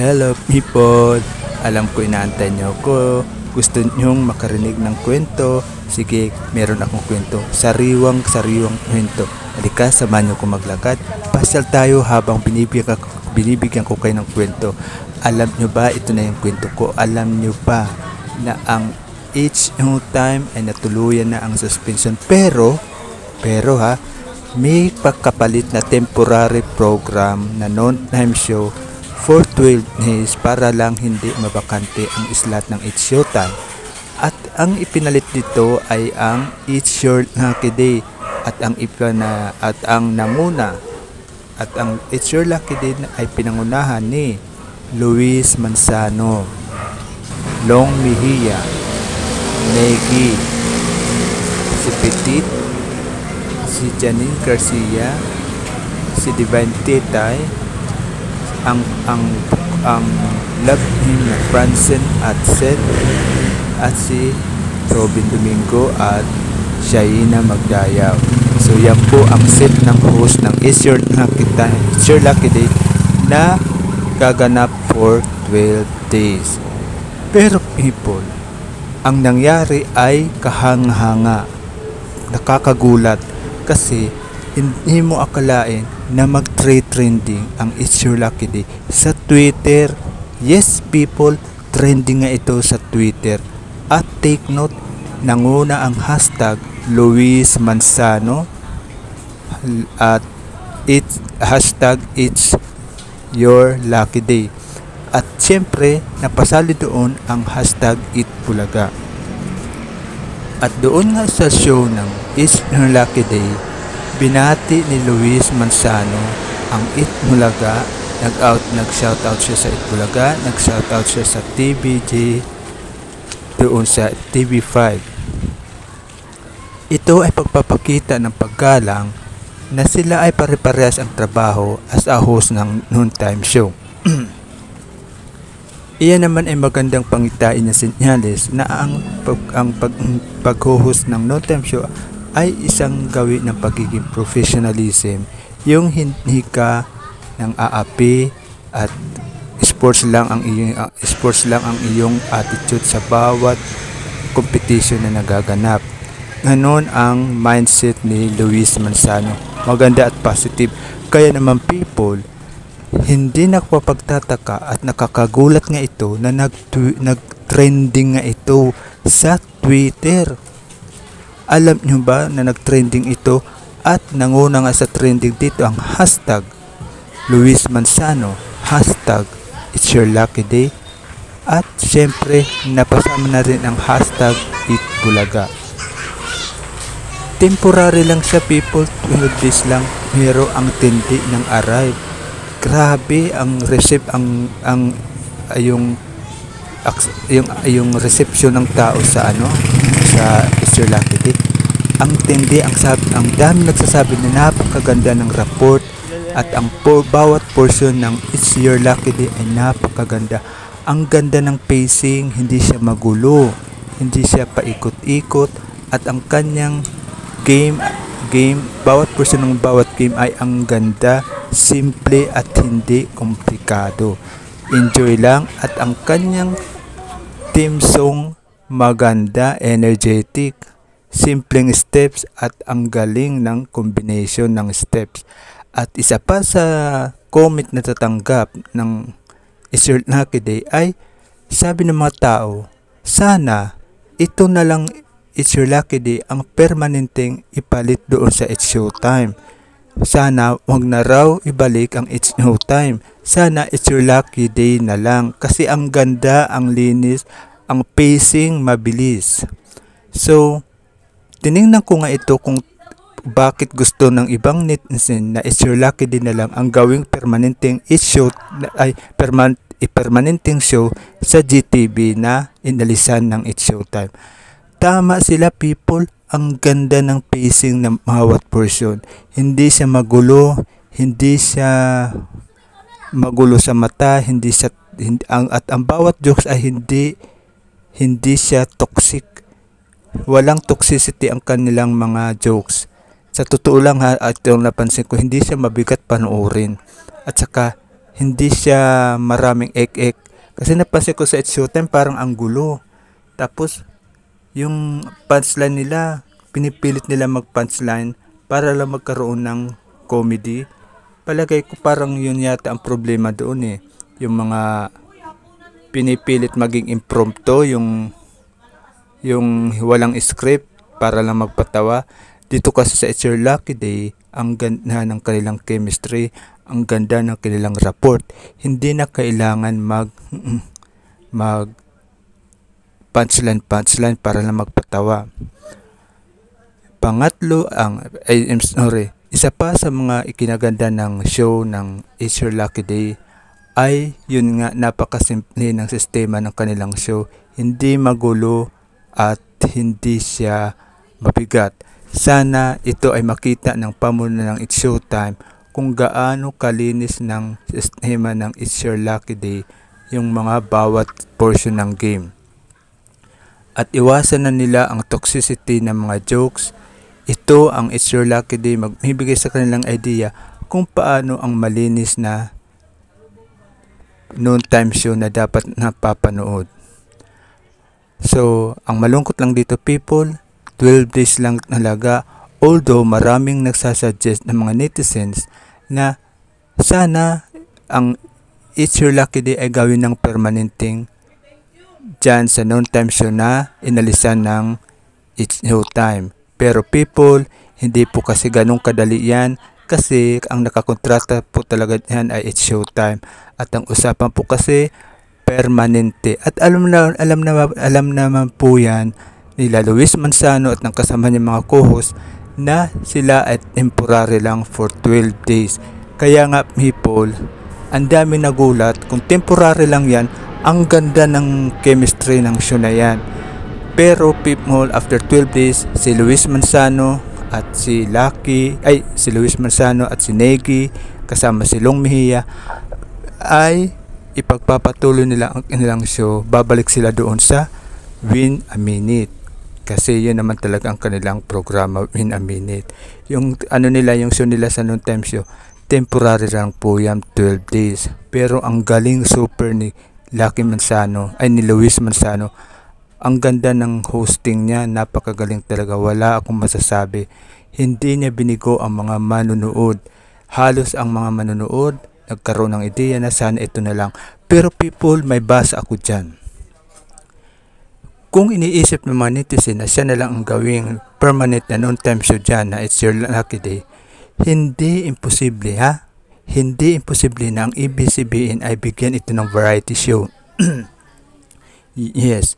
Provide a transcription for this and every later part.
Hello people! Alam ko inaantay niyo ko. Gusto niyong makarinig ng kwento? Sige, meron akong kwento. Sariwang kwento. Halika, samahan niyo ko maglakad. Pasyal tayo habang binibigyan ko kayo ng kwento. Alam niyo ba, ito na yung kwento ko. Alam niyo ba na ang H-Time ay natuluyan na ang suspension. Pero may pagkapalit na temporary program na non-time show for 12 days para lang hindi mabakante ang slot ng It's Showtime. At ang ipinalit dito ay ang It's Your Lucky Day at ang It's Your Lucky Day ay pinangunahan ni Luis Manzano, Long Mejia, Negi, si Petit, si Janine Garcia, si Divine Titay, ang Love Him na Francen at Seth, at si Robin Domingo at Shaina Magdayaw. So yan po ang set ng host ng It's Your Lucky Day na gaganap for 12 days. Pero people, ang nangyari ay kahanga-hanga, nakakagulat kasi hindi mo akalain na mag-trending ang It's Your Lucky Day sa Twitter. Yes people, trending nga ito sa Twitter. At take note, nanguna ang hashtag Luis Manzano at hashtag It's Your Lucky Day. At syempre, napasali doon ang hashtag It Bulaga. At doon nga sa show ng It's Your Lucky Day, binati ni Luis Manzano ang It Bulaga. Nag-shoutout siya sa It Bulaga, nag-shoutout siya sa TVJ, doon sa TV5. Ito ay pagpapakita ng paggalang na sila ay pare-parehas ang trabaho as a host ng noontime show. Iyan naman ay magandang pangitain na senyales na ang pag-host ng noontime show ay isang gawin ng pagiging professionalism, yung hindi ka ng aapi at sports lang ang iyong attitude sa bawat competition na nagaganap. Ganon ang mindset ni Luis Manzano, maganda at positive. Kaya naman people, hindi nakapagtataka at nakakagulat nga ito na nag-trending nga ito sa Twitter. Alam nyo ba na nag-trending ito at nanguna nga sa trending dito ang hashtag Luis Manzano, hashtag It's Your Lucky Day, at syempre napasama na rin ang hashtag It Bulaga. Temporary lang siya people, 12 days lang, pero ang tindi ng arrive. Grabe ang yung reception ng tao sa sa It's Your Lucky Day. Ang tindi, ang dami nagsasabi na napakaganda ng report at ang bawat portion ng It's Your Lucky Day ay napakaganda. Ang ganda ng pacing, hindi siya magulo, hindi siya paikot-ikot, at ang kanyang game, bawat portion ng bawat game ay ang ganda, simple at hindi komplikado. Enjoy lang, at ang kanyang theme song maganda, energetic, simpleng steps at ang galing ng combination ng steps. At isa pa sa comment na tatanggap ng It's Your Lucky Day ay sabi ng mga tao, sana ito na lang It's Your Lucky Day ang permanenteng ipalit doon sa It's Showtime. Sana wag na raw ibalik ang It's Showtime. Sana It's Your Lucky Day na lang kasi ang ganda, ang linis, ang pacing mabilis. So, tiningnan ko nga ito kung bakit gusto ng ibang netizen na It's Your Lucky Day na lang ang gawing permanenteng permanenteng show sa GTV na inalisan ng It's Showtime. Tama sila people, ang ganda ng pacing ng bawat portion. Hindi siya magulo, hindi siya magulo sa mata, at ang bawat jokes ay hindi siya toxic. Walang toxicity ang kanilang mga jokes. Sa totoo lang ha, at yung napansin ko, hindi siya mabigat panoorin. At saka Hindi siya maraming ek-ek. Kasi napansin ko sa It's Showtime parang ang gulo. Tapos yung punchline nila, pinipilit nila mag-punchline para lang magkaroon ng comedy. Palagay ko parang yun yata ang problema doon eh. Yung mga pinipilit maging impromptu, yung walang script para lang magpatawa. Dito kasi sa It's Your Lucky Day, ang ganda ng kanilang chemistry, ang ganda ng kanilang rapport. Hindi na kailangan mag punchline para lang magpatawa. Pangatlo, isa pa sa mga ikinaganda ng show ng It's Your Lucky Day ay yun nga, napakasimple ng sistema ng kanilang show. Hindi magulo at hindi siya mabigat. Sana ito ay makita ng pamunuan ng It's Showtime kung gaano kalinis ng sistema ng It's Your Lucky Day yung mga bawat portion ng game. At iwasan na nila ang toxicity ng mga jokes. Ito ang It's Your Lucky Day magbibigay sa kanilang idea kung paano ang malinis na noontime show na dapat napapanood. So, ang malungkot lang dito people, 12 days lang talaga, although maraming nagsasuggest ng mga netizens na sana ang It's Your Lucky Day ay gawin ng permanenteng dyan sa noontime show na inalisan ng It's Showtime. Pero people, hindi po kasi ganun kadali yan kasi ang nakakontrata po talaga yan ay It's Showtime. At ang usapan po kasi permanente. At alam naman po yan nila Luis Manzano at ng kasama niya mga co-host na sila ay temporary lang for 12 days. Kaya nga people, ang dami nagulat kung temporary lang yan, ang ganda ng chemistry ng show na yan. Pero people, after 12 days, si Luis Manzano at si Luis Manzano at si Negi kasama si Long Mejia ay ipagpapatuloy nila ang kanilang show. Babalik sila doon sa Win a Minute. Kasi yun naman talaga ang kanilang programa, Win a Minute. Yung yung show nila sa noontime show, temporary lang po yan, 12 days. Pero ang galing super ni Luis Manzano. Ang ganda ng hosting niya, napakagaling talaga. Wala akong masasabi. Hindi niya binigo ang mga manunood. Halos ang mga manunood nagkaroon ng ideya na sana ito na lang. Pero people, may basa ako dyan. Kung iniisip ng mga netizen na siya na lang ang gawing permanent na noontime show dyan na It's Your Lucky Day, hindi imposible ha? Hindi imposible na ang ABS-CBN ay bigyan ito ng variety show. Yes,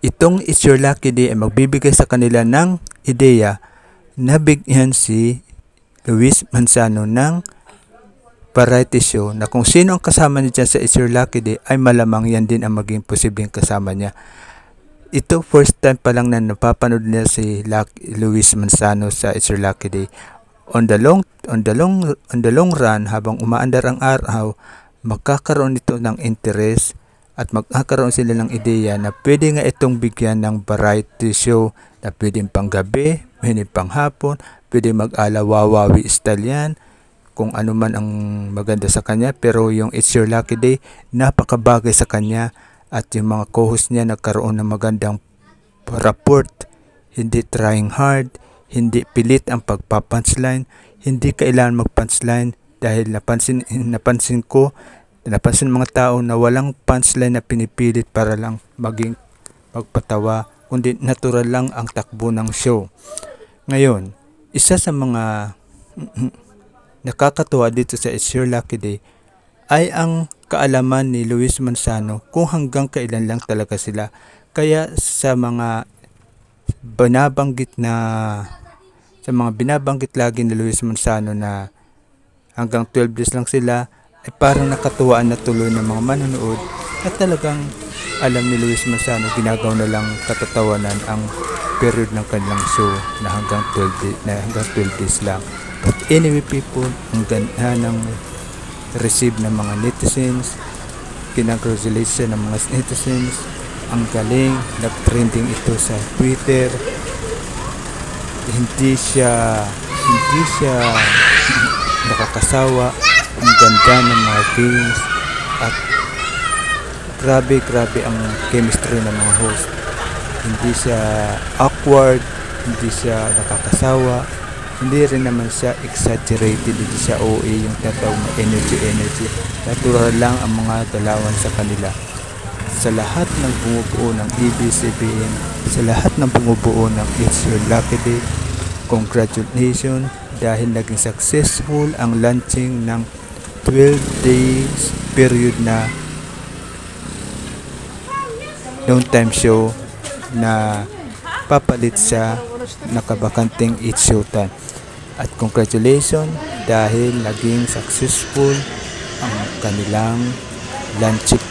itong It's Your Lucky Day ay magbibigay sa kanila ng ideya na bigyan si Luis Manzano ng variety show na kung sino ang kasama niya dyan sa It's Your Lucky Day ay malamang yan din ang maging posibleng kasama niya. Ito first time pa lang na napapanood niya si Luis Manzano sa It's Your Lucky Day. On the long run, habang umaandar ang araw, magkakaroon ito ng interest at magkakaroon sila ng ideya na pwede nga itong bigyan ng variety show na pwedeng pang gabi, pwedeng pang hapon, pwedeng mag-ala-wawawi style yan, kung ano man ang maganda sa kanya. Pero yung It's Your Lucky Day, napakabagay sa kanya at yung mga co-host niya nagkaroon ng magandang rapport, hindi trying hard, hindi pilit ang pagpapunchline, hindi kailangan mag-punchline dahil napansin mga tao na walang punchline na pinipilit para lang magpatawa, kundi natural lang ang takbo ng show. Ngayon, isa sa mga nakakatuwa dito sa It's Your Lucky Day ay ang kaalaman ni Luis Manzano kung hanggang kailan lang talaga sila. Kaya sa mga binabanggit lagi ni Luis Manzano na hanggang 12 days lang sila, ay parang nakatuwaan na tuloy ng mga manonood at talagang alam ni Luis Manzano ginagawa na lang katatawanan ang period ng kanilang show na hanggang 12 days lang. But anyway people, ang ganda ng receive ng mga netizens, kinagratulation ng mga netizens, ang galing, nag-trending ito sa Twitter. Hindi siya nakakasawa, Ang ganda ng mga games at grabe ang chemistry ng mga host. Hindi siya awkward, hindi siya nakakasawa, hindi rin naman siya exaggerated, hindi siya OA yung tatawag na energy. Natural lang ang mga galawan sa kanila. Sa lahat ng bumubuo ng ABS-CBN, sa lahat ng bumubuo ng It's Your Lucky Day, congratulations dahil naging successful ang launching ng 12 days period na noon time show na papalit sa nakabakanting It's Showtime. At congratulations dahil naging successful ang kanilang launching